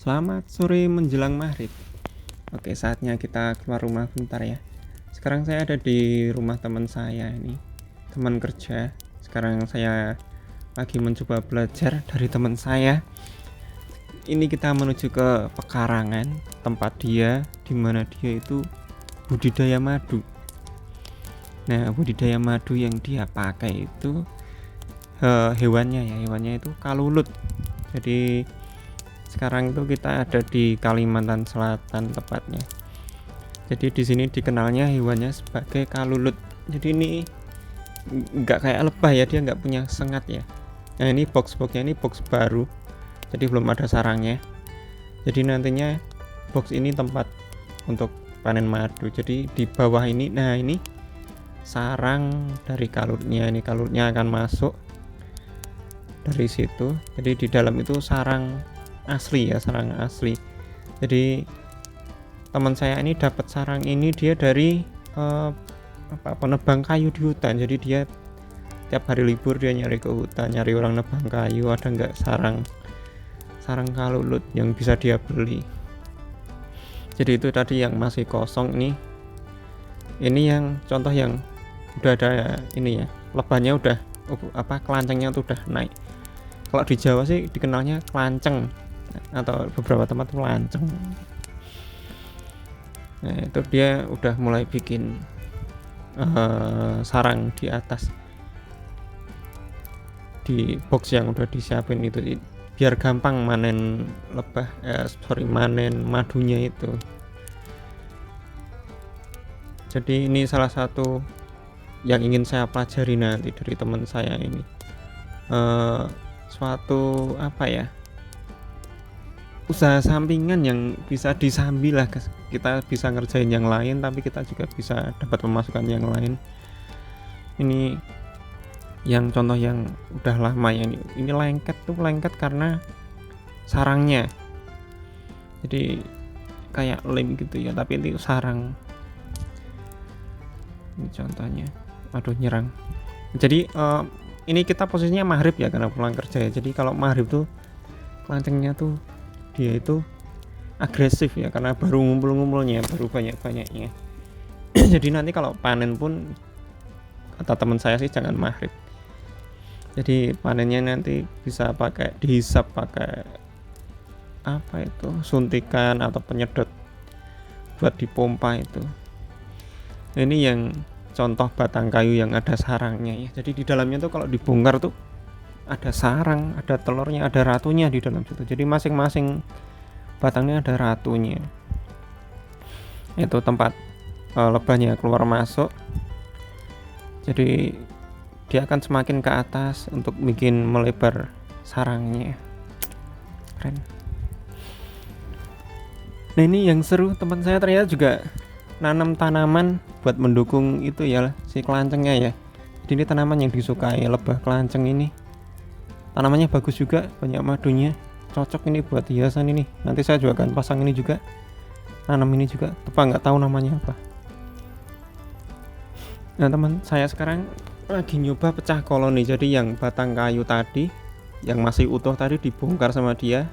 Selamat sore menjelang maghrib. Oke, saatnya kita keluar rumah bentar ya. Sekarang saya ada di rumah teman saya ini, teman kerja. Sekarang saya lagi mencoba belajar dari teman saya. Ini kita menuju ke pekarangan tempat dia, di mana dia itu budidaya madu. Nah, budidaya madu yang dia pakai itu hewannya itu kalulut. Jadi sekarang itu kita ada di Kalimantan Selatan tepatnya. Jadi di sini dikenalnya hewannya sebagai kalulut. Jadi ini nggak kayak lebah ya, dia nggak punya sengat ya. Nah ini box-boxnya ini box baru, jadi belum ada sarangnya. Jadi nantinya box ini tempat untuk panen madu. Jadi di bawah ini, nah ini sarang dari kalutnya. Ini kalutnya akan masuk dari situ. Jadi di dalam itu sarang asli ya, sarang asli. Jadi teman saya ini dapat sarang ini dia dari penebang kayu di hutan. Jadi dia tiap hari libur dia nyari ke hutan, nyari orang nebang kayu, ada nggak sarang kalulut yang bisa dia beli. Jadi itu tadi yang masih kosong nih. Ini yang contoh yang udah ada ini ya, lebahnya udah kelancengnya tuh udah naik. Kalau di Jawa sih dikenalnya kelanceng atau beberapa tempat tuh lanceng. Nah itu dia udah mulai bikin sarang di atas di box yang udah disiapin itu biar gampang manen manen madunya itu. Jadi ini salah satu yang ingin saya pelajari nanti dari teman saya ini, suatu usaha sampingan yang bisa disambi lah. Kita bisa ngerjain yang lain tapi kita juga bisa dapat pemasukan yang lain. Ini yang contoh yang udah lama ya, ini lengket karena sarangnya. Jadi kayak lem gitu ya, tapi ini sarang. Ini contohnya. Aduh nyerang. Jadi ini kita posisinya maghrib ya karena pulang kerja ya. Jadi kalau maghrib tuh kelancengnya tuh dia itu agresif ya karena baru ngumpul-ngumpulnya, baru banyak-banyaknya. Jadi nanti kalau panen pun kata teman saya sih jangan maghrib. Jadi panennya nanti bisa dihisap pakai suntikan atau penyedot buat dipompa itu. Ini yang contoh batang kayu yang ada sarangnya ya. Jadi di dalamnya tuh kalau dibongkar tuh ada sarang, ada telurnya, ada ratunya di dalam situ. Jadi masing-masing batangnya ada ratunya. Itu tempat lebahnya keluar masuk. Jadi dia akan semakin ke atas untuk bikin melebar sarangnya. Keren. Nah ini yang seru, teman saya ternyata juga nanam tanaman buat mendukung itu ya, si kelancengnya ya. Jadi ini tanaman yang disukai lebah kelanceng ini. Tanamannya bagus juga, banyak madunya, cocok ini buat hiasan ini. Nanti saya juga akan pasang ini juga, nanam ini juga. Nggak tahu namanya apa. Nah teman saya sekarang lagi nyoba pecah koloni. Jadi yang batang kayu tadi yang masih utuh tadi dibongkar sama dia.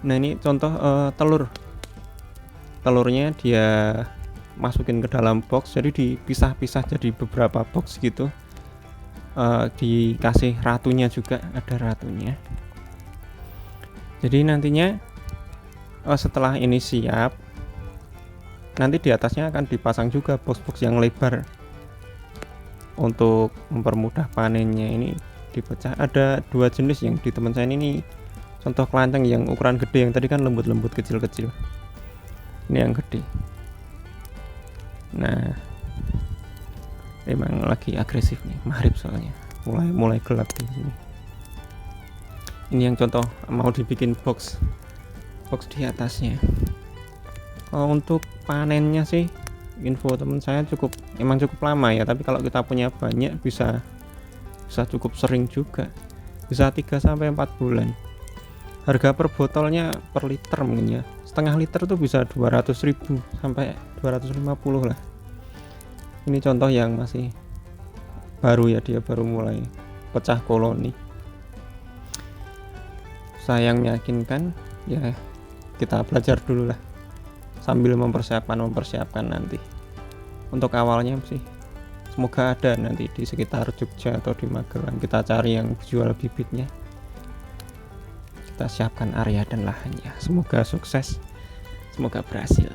Nah ini contoh telurnya dia masukin ke dalam box. Jadi dipisah-pisah jadi beberapa box gitu. Dikasih ratunya juga, ada ratunya. Jadi nantinya setelah ini siap, nanti di atasnya akan dipasang juga box-box yang lebar untuk mempermudah panennya. Ini dipecah, ada dua jenis yang di teman saya ini. Contoh kelanceng yang ukuran gede, yang tadi kan lembut-lembut kecil-kecil. Ini yang gede. Nah memang lagi agresif nih, maghrib soalnya mulai gelap di sini. Ini yang contoh mau dibikin box di atasnya. Untuk panennya sih info teman saya emang cukup lama ya, tapi kalau kita punya banyak bisa cukup sering juga, bisa 3-4 bulan. Harga per botolnya per liter mungkin ya, setengah liter tuh bisa 200.000 sampai 250 lah. Ini contoh yang masih baru ya, dia baru mulai pecah koloni. Sayang meyakinkan ya, kita belajar dulu lah sambil mempersiapkan nanti. Untuk awalnya sih semoga ada nanti di sekitar Jogja atau di Magelang, kita cari yang jual bibitnya, kita siapkan area dan lahannya. Semoga sukses, semoga berhasil.